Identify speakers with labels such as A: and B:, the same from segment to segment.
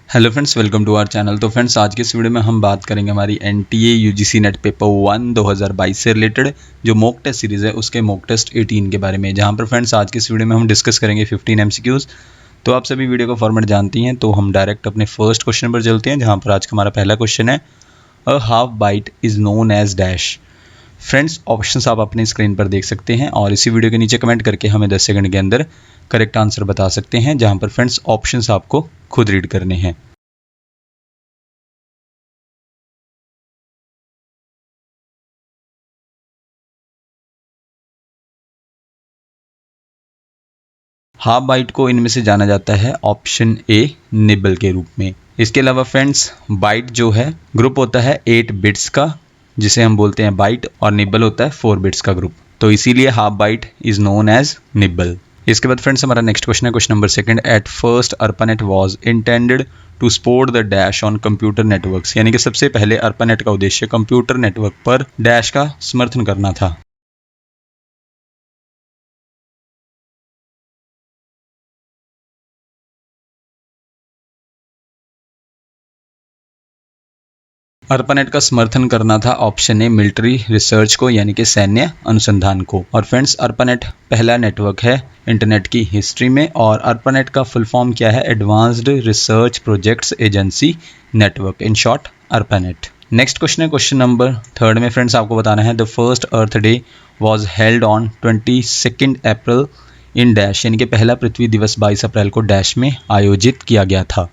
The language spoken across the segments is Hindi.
A: Hello friends, welcome to our channel. तो फ्रेंड्स, आज के इस वीडियो में हम बात करेंगे हमारी एनटीए यूजीसी नेट पेपर 1 2022 से रिलेटेड जो मॉक टेस्ट सीरीज़ है उसके मॉक टेस्ट 18 के बारे में, जहां पर फ्रेंड्स आज के इस वीडियो में हम डिस्कस करेंगे 15 एमसीक्यूज़। तो आप सभी वीडियो का फॉर्मेट जानती हैं, तो हम डायरेक्ट अपने फर्स्ट क्वेश्चन पर चलते हैं, जहाँ पर आज का हमारा पहला क्वेश्चन है, a half byte is known as dash. Friends, options आप अपनी स्क्रीन पर देख सकते हैं और इसी वीडियो के नीचे कमेंट करके हमें 10 सेकंड के अंदर करेक्ट आंसर बता सकते हैं, जहाँ पर फ्रेंड्स ऑप्शंस आपको खुद रीड करने हैं। हाफ बाइट को इनमें से जाना जाता है ऑप्शन ए निबल के रूप में। इसके अलावा फ्रेंड्स, बाइट जो है ग्रुप होता है 8 बिट्स का, जिसे हम बोलते हैं बाइट, और निबल होता है 4 बिट्स का ग्रुप। तो इसीलिए half byte is known as nibble. इसके बाद फ्रेंड्स हमारा नेक्स्ट क्वेश्चन है, question number second. At first ARPANET was intended to support the dash on computer networks, यानी कि सबसे पहले अर्पानेट का उद्देश्य कंप्यूटर नेटवर्क पर डैश का समर्थन करना था। अर्पानेट का समर्थन करना था ऑप्शन ए मिलिट्री रिसर्च को, यानी कि सैन्य अनुसंधान को। और फ्रेंड्स, अर्पानेट पहला नेटवर्क है इंटरनेट की हिस्ट्री में, और अर्पानेट का फुल फॉर्म क्या है? Advanced research projects agency network, in short ARPANET. Next question है, क्वेश्चन नंबर थर्ड में फ्रेंड्स आपको बताना है, the first earth day was held on 22 April in dash, यानी कि पहला पृथ्वी दिवस 22 अप्रैल को डैश में आयोजित किया गया था।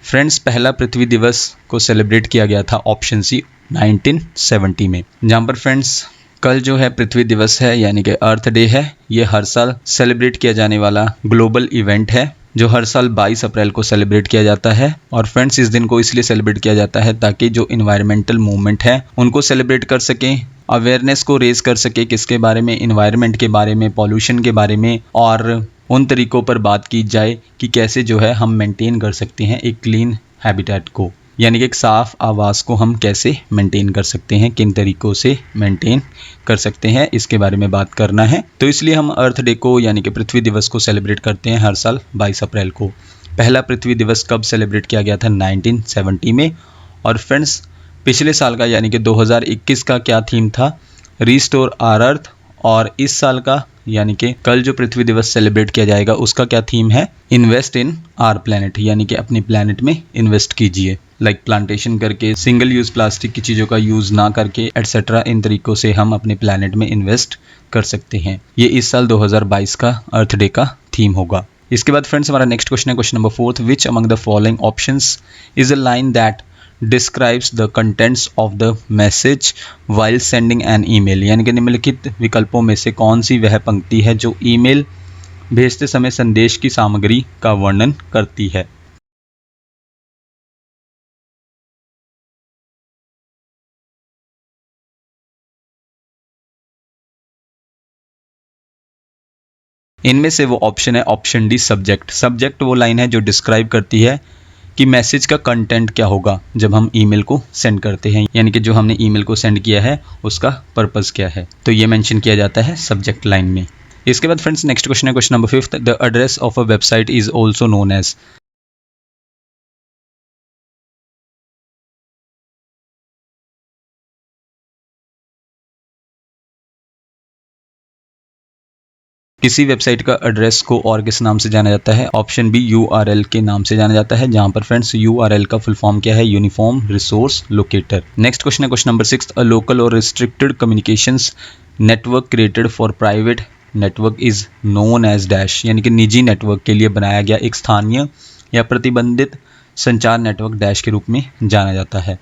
A: फ्रेंड्स, पहला पृथ्वी दिवस को सेलिब्रेट किया गया था ऑप्शन सी 1970 में। जहाँ पर फ्रेंड्स कल जो है पृथ्वी दिवस है, यानी कि अर्थ डे है। ये हर साल सेलिब्रेट किया जाने वाला ग्लोबल इवेंट है, जो हर साल 22 अप्रैल को सेलिब्रेट किया जाता है। और फ्रेंड्स, इस दिन को इसलिए सेलिब्रेट किया जाता है ताकि जो इन्वायरमेंटल मूवमेंट है उनको सेलिब्रेट कर सकें, अवेयरनेस को रेज कर सके, किसके बारे में? इन्वायरमेंट के बारे में, पॉल्यूशन के बारे में, और उन तरीकों पर बात की जाए कि कैसे जो है हम मेंटेन कर सकते हैं एक क्लीन हैबिटेट को, यानी कि एक साफ आवास को हम कैसे मेंटेन कर सकते हैं, किन तरीकों से मेंटेन कर सकते हैं, इसके बारे में बात करना है। तो इसलिए हम अर्थ डे को, यानी कि पृथ्वी दिवस को सेलिब्रेट करते हैं हर साल 22 अप्रैल को। पहला पृथ्वी दिवस कब सेलिब्रेट किया गया था? 1970 में। और फ्रेंड्स, पिछले साल का यानी कि 2021 का क्या थीम था? Restore our earth. और इस साल का यानी कि कल जो पृथ्वी दिवस सेलिब्रेट किया जाएगा उसका क्या थीम है? इन्वेस्ट इन आवर प्लैनेट, यानी कि अपनी प्लैनेट में इन्वेस्ट कीजिए, लाइक प्लांटेशन करके, सिंगल यूज प्लास्टिक की चीज़ों का यूज़ ना करके, एटसेट्रा। इन तरीकों से हम अपने प्लैनेट में इन्वेस्ट कर सकते हैं। ये इस साल 2022 का अर्थ डे का थीम होगा। इसके बाद फ्रेंड्स हमारा नेक्स्ट क्वेश्चन है, question number fourth. Which among the following options is a line that describes the contents of the message while sending an email, यानी कि निम्नलिखित विकल्पों में से कौन सी वह पंक्ति है जो ईमेल भेजते समय संदेश की सामग्री का वर्णन करती है? इनमें से वो ऑप्शन है ऑप्शन डी सब्जेक्ट। सब्जेक्ट वो लाइन है जो डिस्क्राइब करती है कि मैसेज का कंटेंट क्या होगा जब हम ईमेल को सेंड करते हैं, यानी कि जो हमने ईमेल को सेंड किया है उसका पर्पस क्या है। तो ये मेंशन किया जाता है सब्जेक्ट लाइन में। इसके बाद फ्रेंड्स नेक्स्ट क्वेश्चन है, question number fifth. The address of a website is also known as. किसी वेबसाइट का एड्रेस को और किस नाम से जाना जाता है? ऑप्शन बी यूआरएल के नाम से जाना जाता है, जहां पर फ्रेंड्स यूआरएल का फुल फॉर्म क्या है? Uniform resource locator. Next question है, question number six. A local और restricted communications network created for private network is known as dash, यानी कि निजी नेटवर्क के लिए बनाया गया एक स्थानीय या प्रतिबंधित संचार नेटवर्क डैश के रूप में जाना जाता है।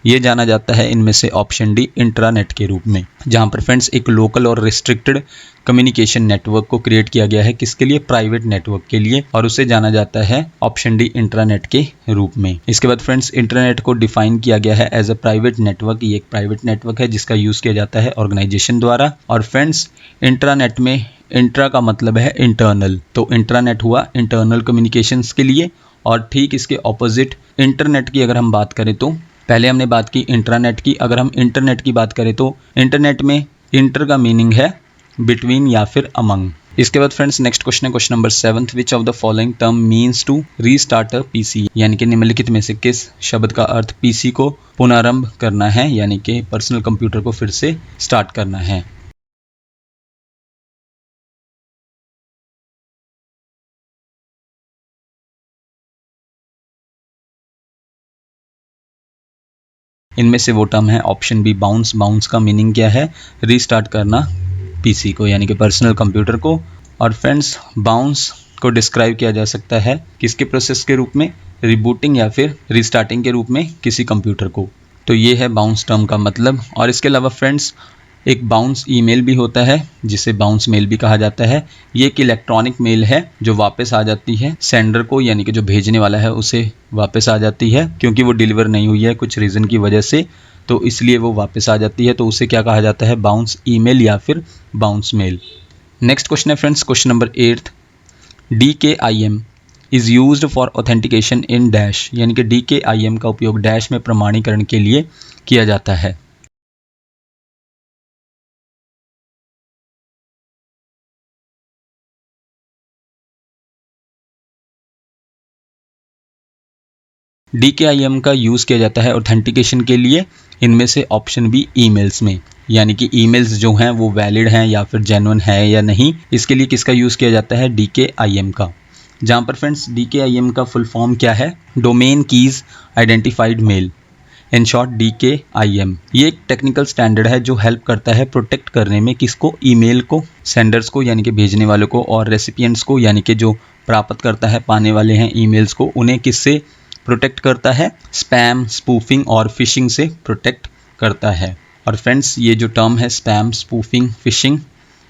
A: ये जाना जाता है इनमें से ऑप्शन डी इंट्रानेट के रूप में, जहां पर फ्रेंड्स एक लोकल और रिस्ट्रिक्टेड कम्युनिकेशन नेटवर्क को क्रिएट किया गया है, किसके लिए, प्राइवेट नेटवर्क के लिए, और उसे जाना जाता है ऑप्शन डी इंट्रानेट के रूप में। इसके बाद फ्रेंड्स इंटरनेट को डिफाइन किया गया है एज अ प्राइवेट नेटवर्क। ये एक प्राइवेट नेटवर्क है जिसका यूज किया जाता है ऑर्गेनाइजेशन द्वारा। और फ्रेंड्स इंट्रानेट में इंट्रा का मतलब है इंटरनल, तो इंट्रानेट हुआ इंटरनल कम्युनिकेशंस के लिए। और ठीक इसके ऑपोजिट इंटरनेट की अगर हम बात करें तो पहले हमने बात की इंट्रानेट की, अगर हम इंटरनेट की बात करें तो इंटरनेट में इंटर का मीनिंग है बिटवीन या फिर अमंग। इसके बाद फ्रेंड्स नेक्स्ट क्वेश्चन है question number 7, which of the following term means to restart a PC, यानी कि निम्नलिखित में से किस शब्द का अर्थ पीसी को पुनरारंभ करना है, यानी कि पर्सनल कंप्यूटर को फिर से स्टार्ट करना है। इनमें से वो टर्म है ऑप्शन बी बाउंस। बाउंस का मीनिंग क्या है, रीस्टार्ट करना पीसी को, यानी कि पर्सनल कंप्यूटर को। और फ्रेंड्स बाउंस को डिस्क्राइब किया जा सकता है किसके प्रोसेस के रूप में, रिबूटिंग या फिर रीस्टार्टिंग के रूप में किसी कंप्यूटर को। तो ये है बाउंस टर्म का मतलब। और इसके अलावा फ्रेंड्स एक बाउंस ईमेल भी होता है जिसे बाउंस मेल भी कहा जाता है। ये एक इलेक्ट्रॉनिक मेल है जो वापस आ जाती है सेंडर को, यानी कि जो भेजने वाला है उसे वापस आ जाती है, क्योंकि वो डिलीवर नहीं हुई है कुछ रीज़न की वजह से, तो इसलिए वो वापस आ जाती है। तो उसे क्या कहा जाता है, बाउंस ईमेल या फिर बाउंस मेल। नेक्स्ट क्वेश्चन है friends question number 8, DKIM is used for authentication in dash, यानी कि DKIM का उपयोग डैश में प्रमाणीकरण के लिए किया जाता है। DKIM का यूज़ किया जाता है ऑथेंटिकेशन के लिए इनमें से ऑप्शन बी ईमेल्स में, यानी कि ईमेल्स जो हैं वो वैलिड हैं या फिर जेन्युइन है या नहीं, इसके लिए किसका यूज़ किया जाता है, DKIM का। जहाँ पर फ्रेंड्स DKIM का फुल फॉर्म क्या है, domain keys identified mail, in short DKIM। ये एक टेक्निकल स्टैंडर्ड है जो हेल्प करता है प्रोटेक्ट करने में किसको, ईमेल को, सेंडर्स को यानी कि भेजने वालों को, और रेसिपिएंट्स को यानी कि जो प्राप्त करता है, पाने वाले हैं ईमेल्स को, उन्हें किससे प्रोटेक्ट करता है, स्पैम, स्पूफिंग और फिशिंग से प्रोटेक्ट करता है। और फ्रेंड्स ये जो टर्म है स्पैम, स्पूफिंग, फिशिंग,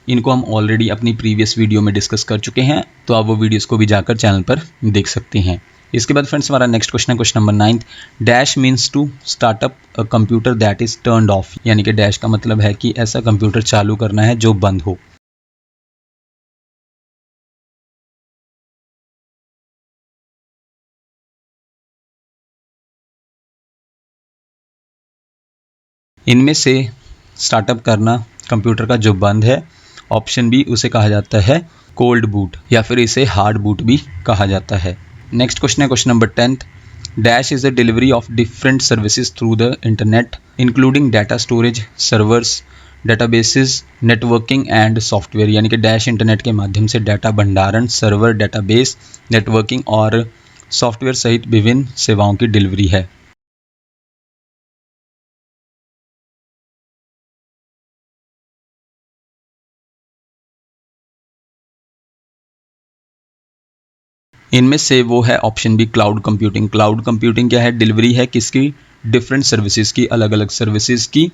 A: इनको हम ऑलरेडी अपनी प्रीवियस वीडियो में डिस्कस कर चुके हैं, तो आप वो वीडियोस को भी जाकर चैनल पर देख सकते हैं। इसके बाद फ्रेंड्स हमारा नेक्स्ट क्वेश्चन है question number 9, dash means to startup a computer that is turned off, यानी कि डैश का मतलब है कि ऐसा कंप्यूटर चालू करना है जो बंद हो। इनमें से स्टार्टअप करना कंप्यूटर का जो बंद है, ऑप्शन बी उसे कहा जाता है कोल्ड बूट, या फिर इसे हार्ड बूट भी कहा जाता है। नेक्स्ट क्वेश्चन है question number 10, dash is the delivery of different services through the internet including data storage, servers, databases, networking and software, यानी कि डैश इंटरनेट के माध्यम से डाटा भंडारण, सर्वर, डेटाबेस, नेटवर्किंग और सॉफ्टवेयर सहित विभिन्न सेवाओं की डिलीवरी है। इनमें से वो है option B cloud computing. Cloud computing क्या है, डिलीवरी है किसकी, डिफरेंट सर्विसेज की, अलग अलग सर्विसेज की,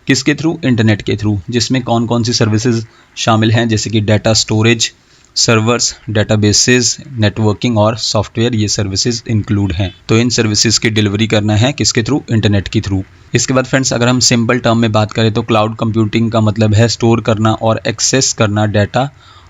A: किसके थ्रू, इंटरनेट के थ्रू, जिसमें कौन कौन सी सर्विसेज शामिल हैं, जैसे कि data storage, servers, databases, networking और सॉफ्टवेयर, ये सर्विसेज इंक्लूड हैं। तो इन सर्विसेज की डिलीवरी करना है किसके थ्रू, इंटरनेट के थ्रू। इसके बाद फ्रेंड्स अगर हम सिंपल टर्म में बात करें तो क्लाउड कंप्यूटिंग का मतलब है स्टोर करना और एक्सेस करना डाटा,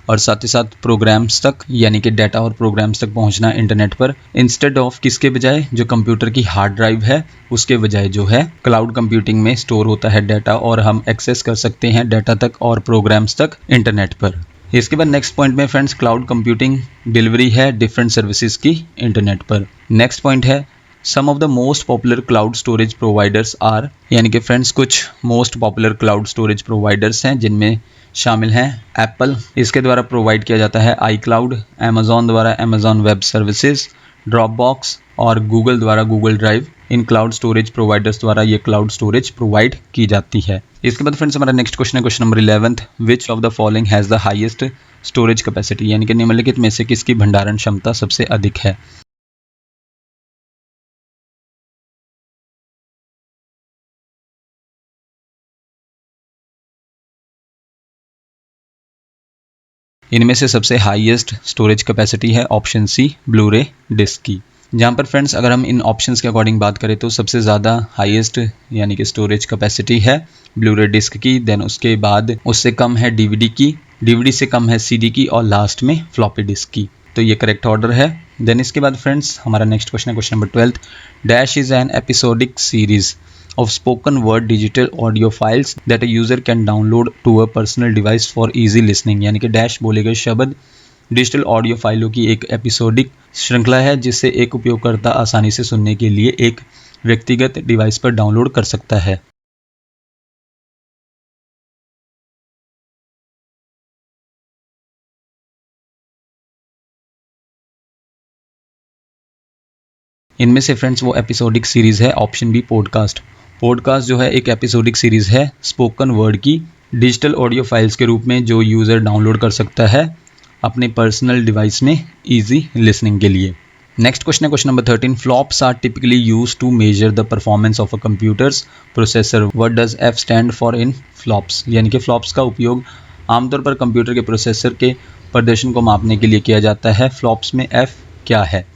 A: और साथ ही साथ प्रोग्राम्स तक, यानी कि डाटा और प्रोग्राम्स तक पहुंचना इंटरनेट पर, इंस्टेड ऑफ किसके बजाय, जो कंप्यूटर की हार्ड ड्राइव है उसके बजाय जो है क्लाउड कंप्यूटिंग में स्टोर होता है डाटा, और हम एक्सेस कर सकते हैं डाटा तक और प्रोग्राम्स तक इंटरनेट पर। इसके बाद नेक्स्ट पॉइंट में फ्रेंड्स क्लाउड कंप्यूटिंग डिलीवरी है डिफरेंट सर्विसेज की इंटरनेट पर। नेक्स्ट पॉइंट है some of the most popular cloud storage providers are, यानी कि फ्रेंड्स कुछ most popular cloud storage providers हैं जिनमें शामिल हैं एप्पल, इसके द्वारा प्रोवाइड किया जाता है आई क्लाउड, अमेजॉन द्वारा अमेजॉन वेब सर्विसेज, ड्रॉपबॉक्स और गूगल द्वारा गूगल ड्राइव। इन क्लाउड स्टोरेज प्रोवाइडर्स द्वारा ये क्लाउड स्टोरेज प्रोवाइड की जाती है। इसके बाद फ्रेंड्स हमारा नेक्स्ट क्वेश्चन है question number 11, which of the following has the highest storage capacity, यानी कि निम्नलिखित में से किसकी भंडारण क्षमता सबसे अधिक है। इनमें से सबसे हाईएस्ट स्टोरेज कैपेसिटी है ऑप्शन सी ब्लू-रे डिस्क की। जहाँ पर फ्रेंड्स अगर हम इन ऑप्शंस के अकॉर्डिंग बात करें तो सबसे ज़्यादा हाईएस्ट यानी कि स्टोरेज कैपेसिटी है ब्लू-रे डिस्क की, देन उसके बाद उससे कम है डीवीडी की, डीवीडी से कम है सीडी की और लास्ट में फ्लॉपी डिस्क की। तो ये करेक्ट ऑर्डर है। देन इसके बाद फ्रेंड्स हमारा नेक्स्ट क्वेश्चन है question number 12। Dash is an episodic series of spoken word digital audio files that a user can download to a personal device for easy listening। यानी कि डैश बोले गए शब्द डिजिटल ऑडियो फाइलों की एक एपिसोडिक श्रृंखला है जिसे एक उपयोगकर्ता आसानी से सुनने के लिए एक व्यक्तिगत डिवाइस पर डाउनलोड कर सकता है। इनमें से फ्रेंड्स वो एपिसोडिक सीरीज़ है ऑप्शन बी पॉडकास्ट। पॉडकास्ट जो है एक एपिसोडिक सीरीज़ है स्पोकन वर्ड की डिजिटल ऑडियो फाइल्स के रूप में जो यूज़र डाउनलोड कर सकता है अपने पर्सनल डिवाइस में इजी लिसनिंग के लिए। नेक्स्ट क्वेश्चन है question number 13। FLOPS are typically use to measure the performance of a computer's processor. What does F stand for in FLOPS. यानी कि फ्लॉप्स का उपयोग आमतौर पर कंप्यूटर के प्रोसेसर के प्रदर्शन को मापने के लिए किया जाता है। फ्लॉप्स में एफ क्या है?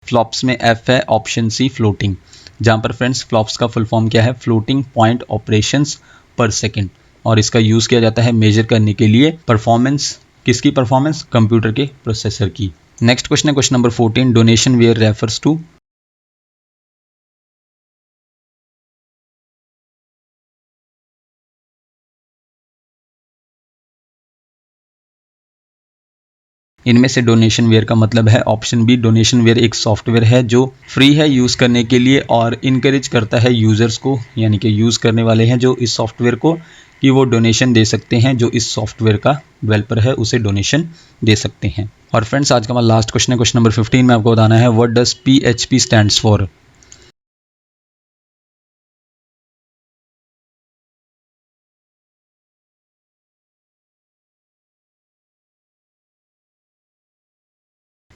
A: फ्लॉप्स में एफ है ऑप्शन सी फ्लोटिंग। जहाँ पर फ्रेंड्स फ्लॉप्स का फुल फॉर्म क्या है? फ्लोटिंग पॉइंट ऑपरेशंस पर सेकंड, और इसका यूज़ किया जाता है मेजर करने के लिए परफॉर्मेंस। किसकी परफॉर्मेंस? कंप्यूटर के प्रोसेसर की। नेक्स्ट क्वेश्चन है question number 14। Donation ware refers to. इनमें से डोनेशन वेयर का मतलब है ऑप्शन बी डोनेशन वेयर एक सॉफ्टवेयर है जो फ्री है यूज़ करने के लिए और इनकरेज करता है यूज़र्स को, यानी कि यूज़ करने वाले हैं जो इस सॉफ्टवेयर को, कि वो डोनेशन दे सकते हैं। जो इस सॉफ्टवेयर का डेवलपर है उसे डोनेशन दे सकते हैं। और फ्रेंड्स आज का हमारा लास्ट क्वेश्चन है क्वेश्चन नंबर 15 में आपको बताना है what does PHP stands for.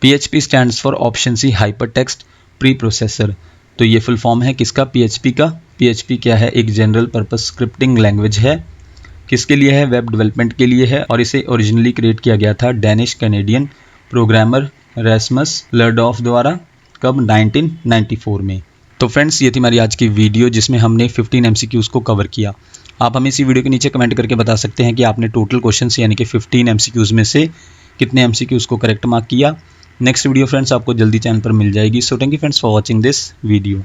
A: PHP stands for option C hypertext preprocessor. तो ये फुल फॉर्म है किसका? PHP का। PHP क्या है? एक जनरल पर्पस स्क्रिप्टिंग लैंग्वेज है। किसके लिए है? वेब डेवलपमेंट के लिए है, और इसे ओरिजिनली क्रिएट किया गया था डेनिश कैनेडियन प्रोग्रामर रैस्मस लर्डॉफ द्वारा। कब? 1994 में। तो फ्रेंड्स ये थी हमारी आज की वीडियो जिसमें हमने 15 MCQs को कवर किया। आप हमें इसी वीडियो के नीचे कमेंट करके बता सकते हैं कि आपने टोटल क्वेश्चन यानी कि 15 MCQs में से कितने MCQs को करेक्ट मार्क किया। नेक्स्ट वीडियो फ्रेंड्स आपको जल्दी चैनल पर मिल जाएगी। So thank you friends for watching this video.